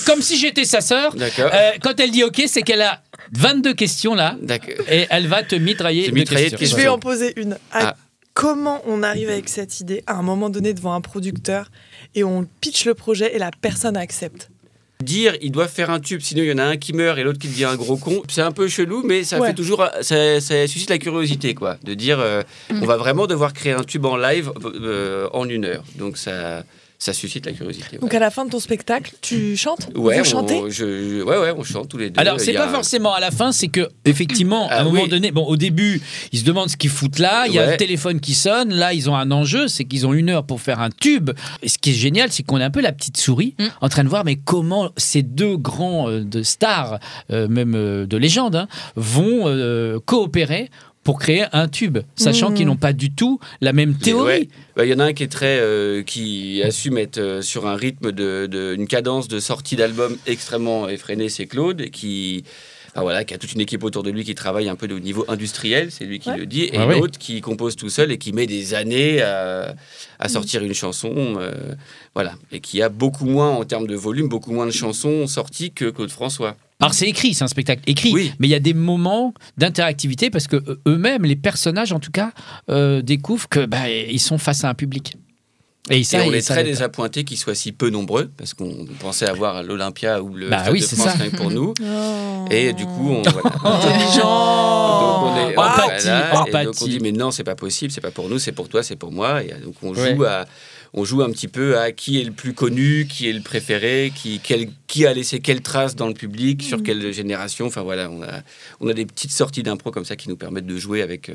Comme si j'étais sa sœur. D'accord. Quand elle dit OK, c'est qu'elle a 22 questions là. D'accord. Et elle va te mitrailler Te de mitrailler de questions. Je vais en poser une. Ah. Comment on arrive avec cette idée à un moment donné devant un producteur et on pitch le projet et la personne accepte? Dire ils doivent faire un tube, sinon il y en a un qui meurt et l'autre qui devient un gros con. C'est un peu chelou, mais ça fait toujours, ça suscite la curiosité, quoi, de dire on va vraiment devoir créer un tube en live en 1 heure. Donc ça suscite la curiosité. Donc à la fin de ton spectacle, tu chantes? Ouais, vous chantez? on chante tous les deux. Alors, c'est pas forcément à la fin, c'est que effectivement, à un moment donné, bon, au début, ils se demandent ce qu'ils foutent là, il y a le téléphone qui sonne, là, ils ont un enjeu, c'est qu'ils ont 1 heure pour faire un tube. Et ce qui est génial, c'est qu'on est un peu la petite souris en train de voir, mais comment ces deux grands de stars, même de légende, vont coopérer pour créer un tube, sachant qu'ils n'ont pas du tout la même théorie. Il y en a un qui est qui a su mettre sur un rythme une cadence de sortie d'album extrêmement effrénée, c'est Claude, et qui a toute une équipe autour de lui qui travaille un peu au niveau industriel, c'est lui qui le dit, et l'autre qui compose tout seul et qui met des années à sortir une chanson, et qui a beaucoup moins, en termes de volume, beaucoup moins de chansons sorties que Claude François. Alors c'est écrit, c'est un spectacle écrit, mais il y a des moments d'interactivité parce que eux-mêmes, les personnages en tout cas, découvrent que ils sont face à un public. Et on est très désappointés qu'ils soient si peu nombreux parce qu'on pensait avoir l'Olympia ou le Stade de France rien que pour nous. Et du coup, empathie. Donc on dit mais non, c'est pas possible, c'est pas pour nous, c'est pour toi, c'est pour moi. Et donc on joue un petit peu à qui est le plus connu, qui est le préféré, qui a laissé quelle trace dans le public, sur quelle génération. Enfin voilà, on a des petites sorties d'impro comme ça qui nous permettent de jouer avec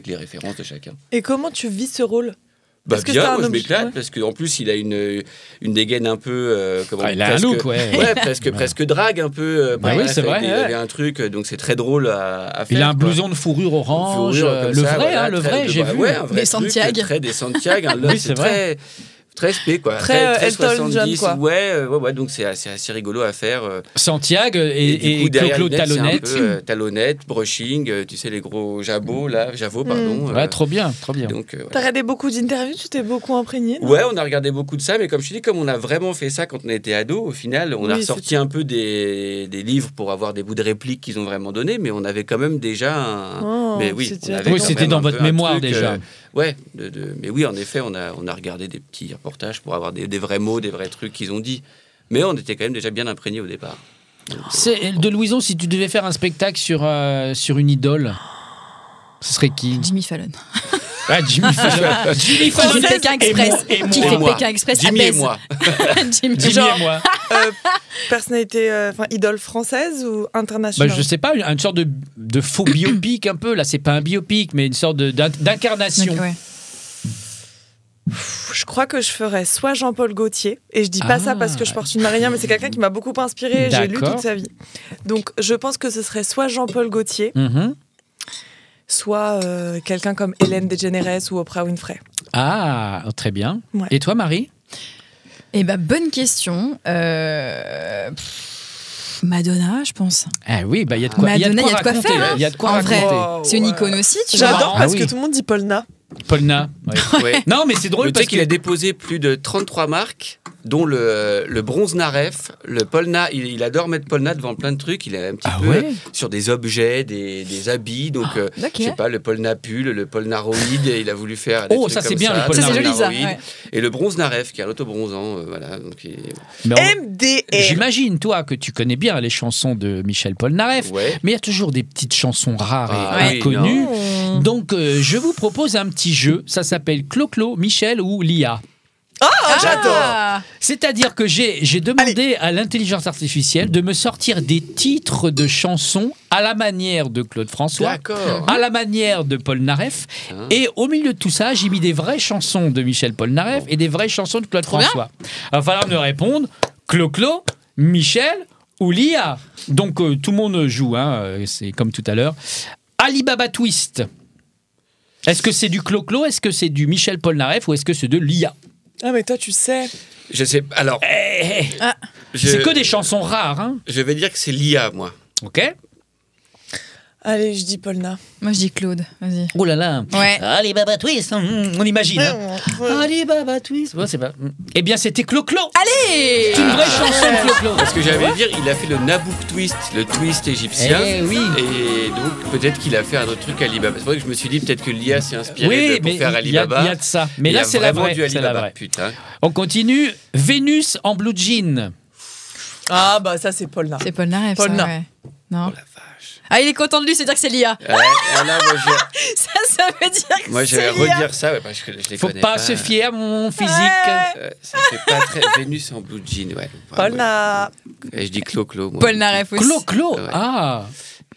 les références de chacun. Et comment tu vis ce rôle? Bien, moi je m'éclate parce qu'en plus il a une dégaine un peu il a un look presque drague un peu c'est vrai, il avait un truc, donc c'est très drôle à faire. Il a un blouson de fourrure orange, le vrai j'ai vu un vrai des Santiago, très des Santiago, c'est très très spé, quoi. Très Elton 70, John, quoi. Ouais, donc c'est assez rigolo à faire. Santiago et Claude Talonnette. Talonnette, brushing, tu sais, les gros jabots, pardon. Trop bien, trop bien. T'as regardé beaucoup d'interviews, tu t'es beaucoup imprégné? Ouais, on a regardé beaucoup de ça, mais comme je te dis, comme on a vraiment fait ça quand on était ado, au final, on a ressorti un peu des livres pour avoir des bouts de répliques qu'ils ont vraiment donnés, mais on avait quand même déjà c'était dans votre mémoire déjà. Mais oui, en effet, on a regardé des petits reportages pour avoir des vrais mots, des vrais trucs qu'ils ont dit. Mais on était quand même déjà bien imprégnés au départ. De Louison, si tu devais faire un spectacle sur une idole, ce serait qui? Jimmy Fallon. Jimmy Fallon. Jimmy Fallon. Pékin Express. Qui fait Pékin Express à Jimmy et moi. Jimmy et moi. Personnalité, idole française ou internationale? Je sais pas, une sorte de faux biopic un peu. Là, c'est pas un biopic, mais une sorte d'incarnation. Je crois que je ferais soit Jean-Paul Gaultier, et je dis pas ça parce que je porte une marinière, mais c'est quelqu'un qui m'a beaucoup inspiré, j'ai lu toute sa vie. Donc je pense que ce serait soit Jean-Paul Gaultier, soit quelqu'un comme Hélène DeGeneres ou Oprah Winfrey. Ah, très bien. Ouais. Et toi, Marie? Bonne question. Madonna, je pense. Ah oui, il y a de quoi, Madonna, il y a de quoi raconter. faire. Il y a de quoi en raconter. Vrai, c'est une icône aussi. J'adore parce que tout le monde dit Polna. Polna. Ouais. Non, mais c'est drôle parce qu'il a déposé plus de 33 marques, dont le bronze Naref, le Polna. Il adore mettre Polna devant plein de trucs. Il est un petit peu sur des objets, des habits. Donc, je sais pas, le Polna pull, le Polna roïd. Il a voulu faire. Oh, ça c'est bien, le Polna roïd. Et le bronze Naref, qui est un auto-bronzant. Voilà. Donc, MDR. J'imagine, toi, que tu connais bien les chansons de Michel Polnareff, mais il y a toujours des petites chansons rares et inconnues. Donc, je vous propose un petit jeu. Ça s'appelle Clo-Clo, Michel ou Lia. J'adore. C'est-à-dire que j'ai demandé à l'intelligence artificielle de me sortir des titres de chansons à la manière de Claude François, à la manière de Polnareff, et au milieu de tout ça, j'ai mis des vraies chansons de Michel Polnareff et des vraies chansons de Claude François. Il va falloir me répondre Clo-Clo, Michel ou Lia. Donc tout le monde joue, c'est comme tout à l'heure. Alibaba Twist. Est-ce que c'est du Clo-Clo, est-ce que c'est du Michel Polnareff ou est-ce que c'est de Lia? Ah, mais toi, tu sais. Je sais. Alors. C'est que des chansons rares. Hein. Je vais dire que c'est Lia, moi. Ok. Allez, je dis Polna. Moi, je dis Claude. Vas-y. Oh là là. Ouais. Alibaba Twist. On imagine. Alibaba Twist. Ouais, c'est pas. Eh bien, c'était Clo-Clo. Allez. C'est une vraie chanson de Clo-Clo. Parce que j'allais dire, il a fait le Nabouk Twist, le twist égyptien. Oui. Et donc, peut-être qu'il a fait un autre truc Alibaba. C'est vrai que je me suis dit, peut-être que Lia s'est inspiré pour faire Alibaba. Il y a de ça. Mais là, c'est la vraie. Du Alibaba. Putain. On continue. Vénus en blue jean. Ah, bah ça, c'est Polnareff. C'est Polnareff, ça, Polnareff. ouais. Non. Oh la vache. Ah, il est content de lui, c'est dire que c'est l'IA. Ouais, là, Ça veut dire que moi, je vais c'est l'IA. redire ça, ouais, parce que je les Faut connais pas se fier à mon physique. Ça fait pas très Vénus en blue jean, ouais. Polnareff. Et je dis Clo-Clo, moi. Polnareff aussi. Clo-Clo. Ouais. Ah.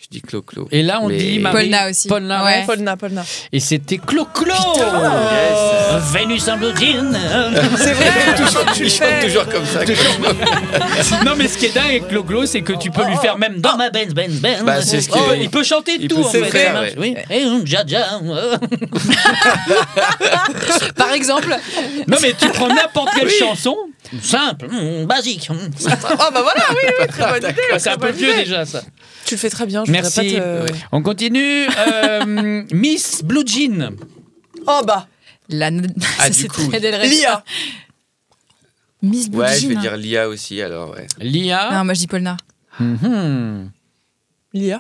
Je dis Clo-Clo. Et là, on Mais- dit Marie. Polna aussi. Polnareff. Ouais. Polna. Et c'était Clo-Clo. Yes. Vénus en blue jean. C'est vrai, tu le Il chante fais. toujours comme ça. Non, mais ce qui est dingue avec Clo-Clo, c'est que tu peux lui faire même dans ma Benz. Bah, c'est ce qui est- Il peut chanter il tout, peut en se fait. faire, hein. ouais. Oui. Et Jaja. Par exemple, Non, mais tu prends n'importe quelle chanson, simple, basique. Oh, bah voilà, oui, très bonne idée. C'est un peu vieux déjà, ça. Tu le fais très bien, je Merci. voudrais pas te... On continue. Miss Blue Jean. Oh, bah, la... Ah, ça, du c'est coup. très Del Rey. Lia. Miss Blue Ouais, je vais Jean. dire Lia aussi, alors, ouais. Lia. Non, moi je dis Polna. Mhm. Lia.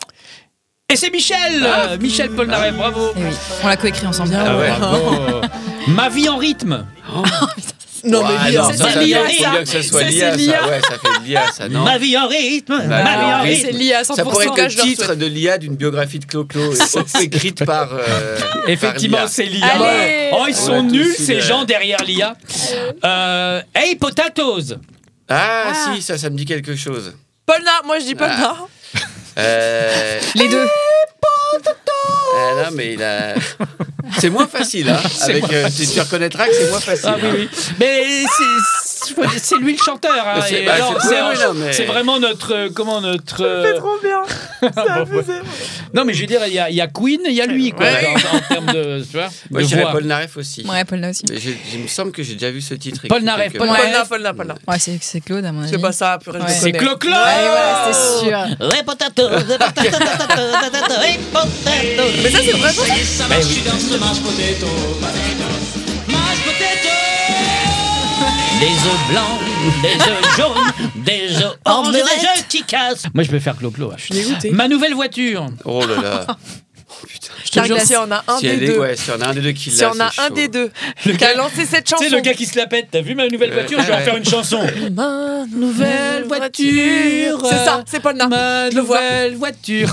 Et c'est Michel. Michel Polnareff, bravo. Eh oui, on l'a coécrit ensemble. Ah ouais. Bravo. Ma vie en rythme. Non, Ouais, mais Lia. non, c'est ça, Lia, faut ça. bien que ça soit Ça, Lia, c'est Lia. ça. Ouais, ça fait Lia, ça, non. Ma vie en rythme. Ma Ma vie en vie en rythme. C'est Lia, 100%. Ça pourrait être je le leur titre souhaite. de Lia d'une biographie de Clo-Clo, écrite par. Effectivement, par Lia. c'est Lia. Allez. Oh, ils sont Ouais, nuls, tous, ces il gens derrière Lia. Hey, Potatoes. Ah, si, ça me dit quelque chose. Polna, moi je dis Polna. Les deux. Non, mais il a. C'est moins facile, hein. Avec, tu reconnaîtras que c'est moins facile. Ah oui, hein. oui. Mais c'est lui le chanteur. Hein, C'est- et bah, alors, c'est- c'est oui, non, mais- c'est vraiment notre. Comment notre. C'est trop bien. Ça Bon, faisait- Non, mais je veux dire, il y a Queen et il y a lui, quoi. Ouais. En termes de. Tu vois, Moi, de je dirais voix. Polnareff aussi. Ouais, Polna aussi. Mais Ouais, il me semble que j'ai déjà vu ce titre. écrit Polnareff, quelque part. Polnareff. Polna. c'est Claude à mon avis. C'est pas ça, purée, je Ouais. le C'est connais. Clo-Clo. Allez, voilà, c'était sûr. Ouais, Potatoes. Hey, Potatoes. Mais ça, c'est vraiment ça. Ben oui. Des œufs blancs, des œufs jaunes, des œufs oranges, des œufs qui cassent. Moi, je peux faire Clo-Clo. Je suis dégoûtée. Ma nouvelle voiture. Oh là là. Oh putain. Carglass. Si on a un Si des elle est- deux. ouais, si on a un des deux qui l'a. Si on a c'est un chaud. des deux Le qui a gars- lancé cette Tu chanson. sais, le gars qui se la pète, t'as vu ma nouvelle voiture, je vais en ouais. faire une chanson. Ma Nouvelle voiture. C'est ça, c'est Polna. Ma Je le vois. nouvelle voiture.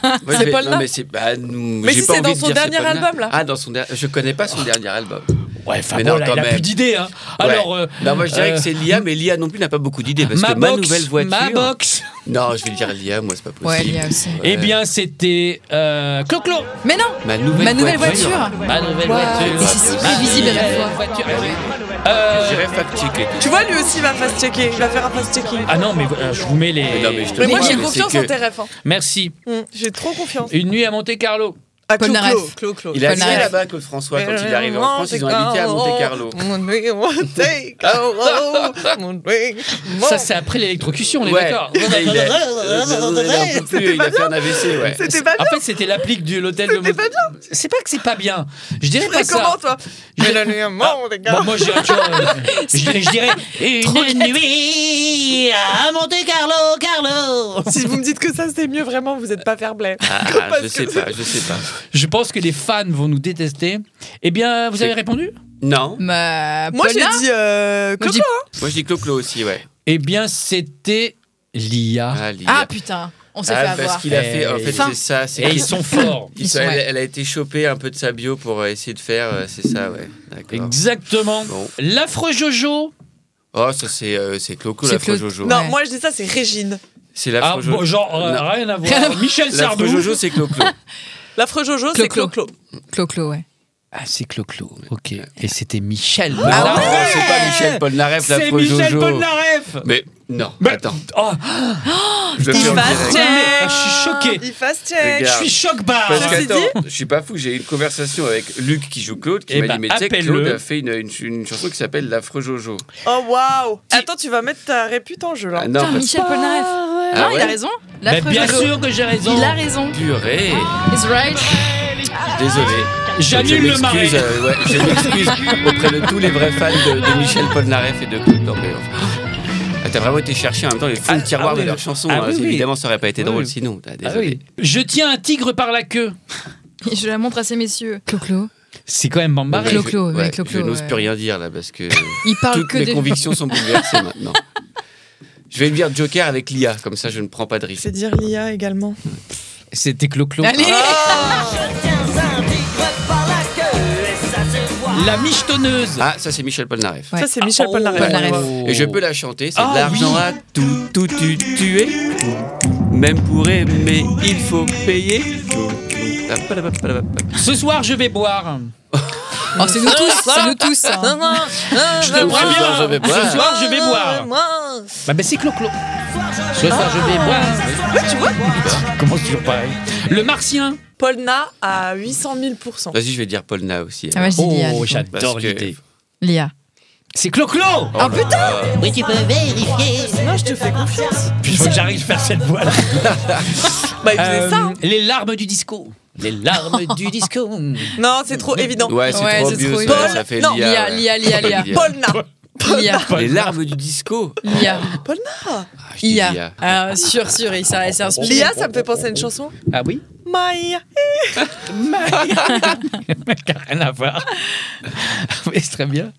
Moi, C'est je vais- Polna Non, mais c'est. Bah, nous, Mais j'ai si pas c'est envie dans de son dire c'est dernier Polna. album, là. Ah, dans son dernier. Je connais pas son dernier album. Ouais, enfin Mais bon, non, là, quand il a même. plus d'idées. Hein. Ouais. Alors. Non, moi je dirais que c'est Lia, mais Lia non plus n'a pas beaucoup d'idées parce que ma nouvelle voiture. Ma box. Non, je vais dire Lia, moi c'est pas possible. Ouais, Lia aussi. Eh bien, c'était Clo-Clo. Mais non, Ma nouvelle voiture. Ma nouvelle Ouais. voiture. Et c'est si Ma prévisible à la nouvelle fois. voiture. Je dirais fact-checker. Tu vois, lui aussi va fast-checker. Il va faire un fast-checking. Ah non, mais je vous mets les. Mais non, mais je te Mais dis, moi, j'ai mais confiance c'est en que- tes refs. hein. Merci. J'ai trop confiance. Une nuit à Monte Carlo. Ah, Polnareff. Clo-Clo. Il a Polnareff. signé là-bas, Claude François, quand il est arrivé en France, ils ont habité à Monte Carlo. Ça, c'est après l'électrocution, on est Ouais. d'accord. Il a fait un AVC, ouais. C'était pas En bien. fait, c'était l'applique de l'hôtel de C'était pas bien. C'est pas que c'est pas bien. Je dirais Tu pas ferais comment, ça. toi Je- Mais la nuit, mon Bon, gars. moi, je dirais une nuit à Monte Carlo. Si vous me dites que ça, c'est mieux, vraiment, vous êtes pas fair-play. Ah, Parce je que sais pas, je sais pas. Je pense que les fans vont nous détester. Eh bien, vous avez répondu? Non, Moi, Moi, j'ai dit Moi, je Clo-Clo. dis- moi je dis Clo-Clo aussi, ouais. Eh bien, c'était Lia. Ah, Lia. Ah putain, on s'est fait parce avoir. qu'il a fait. En fait, Fin. c'est ça. C'est Et ils sont forts. Ils sont, ouais. Elle a été chopée un peu de sa bio pour essayer de faire. C'est ça, ouais. D'accord. Exactement. Bon. L'affreux Jojo. Oh, ça c'est Clo-Clo, C'est l'affreux Claude. Jojo. Non, Ouais. moi, je dis ça, c'est Régine. C'est Ah, l'affreux Jojo. bon, genre, Non. rien à voir. Michel Sardou. L'affreux Jojo, c'est Clo-Clo. L'affreux Jojo, c'est Clo-Clo. Clo-Clo. Clo-Clo, ouais. Ah, c'est Clo-Clo. Ok. Et c'était Michel. Non, Polnareff. c'est pas Michel Polnareff, C'est l'affreux Jojo. Michel Polnareff. Mais non, Mais- attends. Oh, Je le Il fais en va direct. check. je suis choqué. Il fast-check. Regarde. Je suis choc-barre. Parce Ceci qu'attends, je suis pas fou, j'ai eu une conversation avec Luc qui joue Claude, qui Eh m'a ben, dit, mais tu sais que appelle-le. Claude a fait une chanson qui s'appelle L'affreux Jojo. Oh, waouh. Attends, tu vas mettre ta répute en jeu, là. Ah non, Putain, parce Michel Polnareff. Ah Non, il ouais a raison. Mais L'affreux bien Jojo. sûr que j'ai raison. Il a raison. que purée. He's right. Désolé. J'annule le marais. Je m'excuse auprès de tous les vrais fans de Michel Polnareff et de Claude. Non, mais, t'as vraiment été chercher en même temps les fonds de tiroir oui. de leurs chansons. Ah oui, oui. Évidemment, ça aurait pas été drôle Oui. sinon. Ah Désolé. oui. Je tiens un tigre par la queue. Et je la montre à ces messieurs. Clo-Clo. C'est quand même bambaré. Clo- Clo-Clo, je, ouais, ouais, Clo-Clo, je n'ose ouais. plus rien dire là parce que Il parle toutes que mes de. convictions sont bouleversées maintenant. Je vais dire Joker avec l'IA, comme ça je ne prends pas de risque. C'est dire l'IA également. C'était Clo-Clo. Allez. La michetonneuse. Ah, ça c'est Michel Polnareff. Ouais. Ça, c'est Michel Polnareff. Polnareff. Et je peux la chanter, c'est Ah, l'argent oui. à tout tuer. Même pour aimer, il faut payer. Ce soir, je vais boire. Oh, c'est nous tous, c'est nous tous. hein. Je te préviens, Ce soir, je vais boire. Ce soir, je vais boire. Bah, c'est Clo-Clo. Ce soir, je vais boire. Ouais, tu vois. Comment toujours pareil. Le Martien. Polna à 800 000%. Vas-y, je vais dire Polna aussi. Ah, moi, je dis Lia. Oh, du coup. j'adore Parce que- l'idée. Lia. C'est Clo-Clo. Oh putain. Oui, tu peux vérifier. Non, je te fais confiance. Puis il faut que j'arrive à faire cette voix-là. Bah, il faisait ça. Hein. Les larmes du disco. Les larmes du disco. Non, c'est trop évident. Ouais, c'est Ouais, trop c'est obvious, trop ça, évident. ça fait Non, Lia. Lia. Polna. Lia. Les larmes du disco. Lia. Polna. Ah, je dis Lia. Lia. Ah, sûr, et ça s'inspire. Lia, ça me fait penser à une chanson. Ah oui. Maïa. Rien à voir. Oui, c'est très bien.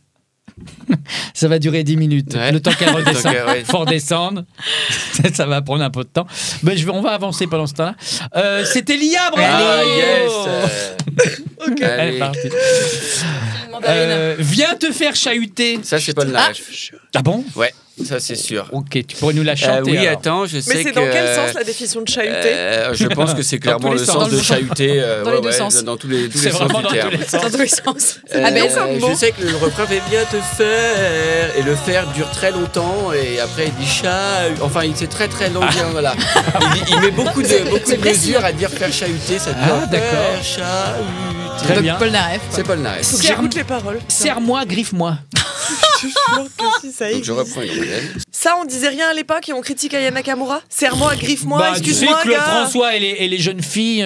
Ça va durer 10 minutes. Ouais. Le temps qu'elle redescende. ouais. Faut redescendre. Ça va prendre un peu de temps. Ben, on va avancer pendant ce temps-là. C'était Lia, bravo. Ah, yes. Elle est Allez. partie. Viens te faire chahuter. Ça, c'est Polnareff. Ah bon? Ouais, ça, c'est sûr. Ok, tu pourrais nous la chanter. Oui, alors. attends, je sais Mais que... c'est dans quel sens la définition de chahuter Je pense que c'est clairement tous le les sens sens. de chahuter. Dans les deux sens. Dans tous les C'est sens vraiment du dans terme. tous les sens. Dans tous les sens. Euh, Ah ben, je sais que le refrain fait bien te faire et le faire dure très longtemps et après il dit chat. Enfin, c'est très très long. Bien, voilà. Il met beaucoup de précis. mesures à dire faire chahuter. Ça dit Ah, d'accord. faire chahuter. Très bien. Polnareff. C'est Polnareff. Faut que j'écoute les paroles. Serre-moi, griffe-moi. Je jure que si, ça Donc existe. je reprends une modèle. Ça, on disait rien à l'époque et on critique Aya Nakamura. Serre-moi, griffe-moi, Bah, tu sais, excuse-moi, Claude gars. François et les jeunes filles,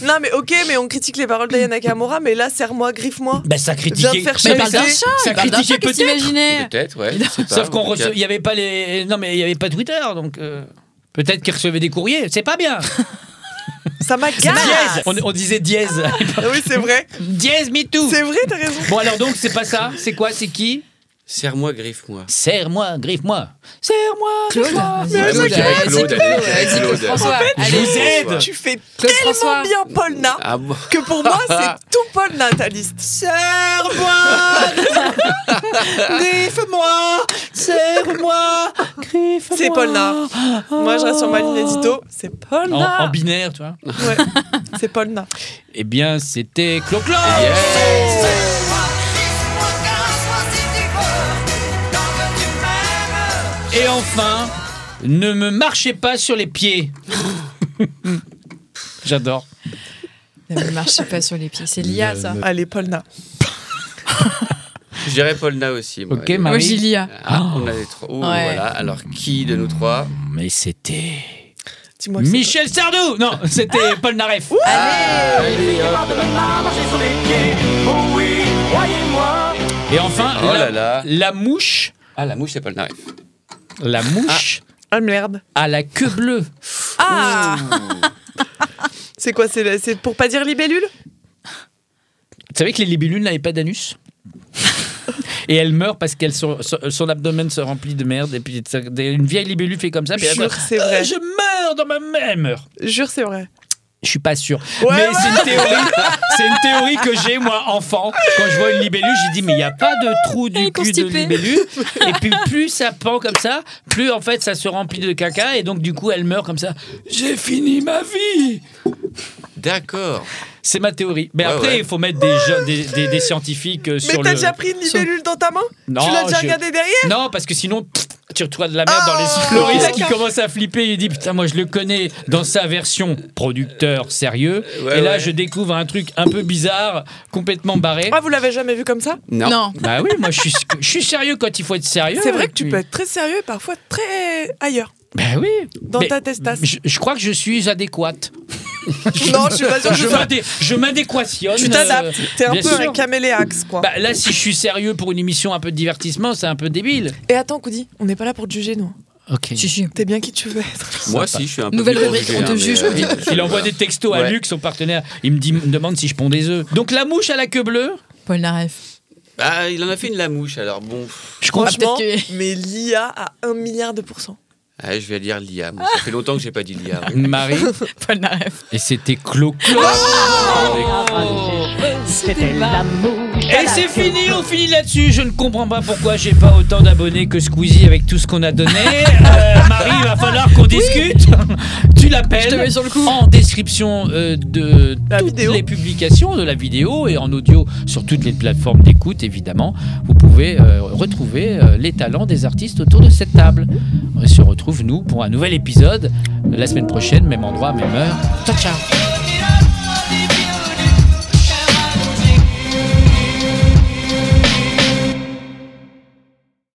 Non, mais ok, mais on critique les paroles d'Aya Nakamura, mais là, serre-moi, griffe-moi. bah, ça Viens critiquait. te faire Mais il parle d'un chahuter. chat. Ça Il parle d'un critiquait chat, qu'est-ce que peut-être. t'imaginais? Peut-être, ouais. je sais pas, Sauf qu'on en tout cas. il y avait pas les, non mais il y avait pas Twitter, donc peut-être qu'ils recevaient des courriers. C'est pas bien. Ça m'agace. Dièse. On disait dièse. Ah oui, c'est vrai. Dièse, me too. C'est vrai, t'as raison. Bon alors donc c'est pas ça. C'est quoi? C'est qui? Serre-moi, griffe-moi. Serre-moi, griffe-moi. Serre-moi. Claude. griffe-moi. Vas-y, moi, je dirais Claude, Claude. allez, Vas-y, Claude Claude. François. Je Allez, vous aide. Tu fais Claude tellement François. bien Polna Ah bon. que pour moi, c'est tout Polna, ta liste. Serre-moi. Griffe-moi. Serre-moi. Griffe-moi. C'est Polna. Moi, je reste sur ma ligne édito. C'est Polna. En binaire, tu vois. Ouais, c'est Polna. Eh bien, c'était Clo-Clo. Et enfin, ne me marchez pas sur les pieds. J'adore. Ne me marchez pas sur les pieds. C'est Lia, ça. Allez, Polna. Je dirais Polna aussi. Moi. Ok, Allez. Moi, Marie. je dis Lia. Ah, on a les trois. Oh, Ouais. voilà. Alors, qui de nous trois? Mais c'était Dis-moi que c'est Michel Sardou. Non, c'était Paul Naref. Allez, hop. Et enfin, Oh là là. la mouche. Ah, la mouche, c'est Polnareff. La mouche Ah, merde. à la queue bleue. Ah C'est quoi? C'est pour pas dire libellule? Vous savez que les libellules n'avaient pas d'anus? Et elle meurt parce que son abdomen se remplit de merde. Et puis une vieille libellule fait comme ça. Puis elle Jure, fait, c'est vrai. Je meurs dans ma mère. Elle meurt. Jure, c'est vrai. Je suis pas sûr. Ouais, mais ouais. c'est une théorie que j'ai, moi, enfant. Quand je vois une libellule, j'ai dit, mais il n'y a pas de trou du Elle est cul de constipée. libellule. Et puis, plus ça pend comme ça, plus, en fait, ça se remplit de caca. Et donc, du coup, elle meurt comme ça. J'ai fini ma vie. D'accord. C'est ma théorie. Mais Ouais, après, ouais. il faut mettre des scientifiques Mais sur t'as le... déjà pris une libellule dans ta main? Non, Tu l'as déjà je- regardé derrière? Non, parce que sinon, tu reçois de la merde dans les Oh, Floris qui d'accord. commence à flipper. Il dit putain, moi je le connais dans sa version producteur sérieux. Ouais, et là, ouais. je découvre un truc un peu bizarre, complètement barré. Ah, vous l'avez jamais vu comme ça? Non. Bah oui, moi je suis sérieux quand il faut être sérieux. C'est vrai et que tu puis- peux être très sérieux et parfois très ailleurs. Bah oui. Dans Mais ta testasse. je crois que je suis adéquate. Non, je suis pas sûre que Je m'adéquationne. tu t'adaptes. T'es un bien peu sûr. un caméléax, quoi. Bah là, si je suis sérieux pour une émission un peu de divertissement, c'est un peu débile. Et attends, Koudi, on n'est pas là pour te juger, nous. Ok. Si, si. T'es bien qui tu veux être. Moi, si, je suis un peu. Nouvelle plus rubrique, jugé, on te hein, juge, mais, Il envoie des textos à Ouais. Luc, son partenaire. Il me demande si je ponds des œufs. Donc la mouche à la queue bleue. Paul Naref. Ah, il en a fait une la mouche, alors bon. Je crois. Franchement, peut-être mais l'IA à 1 milliard de %. Ah, je vais dire Liam. Ça fait longtemps que j'ai pas dit Liam. Marie. Polnareff. Et c'était Clo-Clo. C'était l'amour. Et c'est fini, on finit là-dessus. Je ne comprends pas pourquoi j'ai pas autant d'abonnés que Squeezie avec tout ce qu'on a donné. Marie, il va falloir qu'on discute. Tu l'appelles. Je te mets sur le coup. En description de La toutes vidéo. les publications de la vidéo et en audio sur toutes les plateformes d'écoute, évidemment. Vous pouvez retrouver les talents des artistes autour de cette table. On se retrouve, nous, pour un nouvel épisode la semaine prochaine, même endroit, même heure. Ciao, ciao.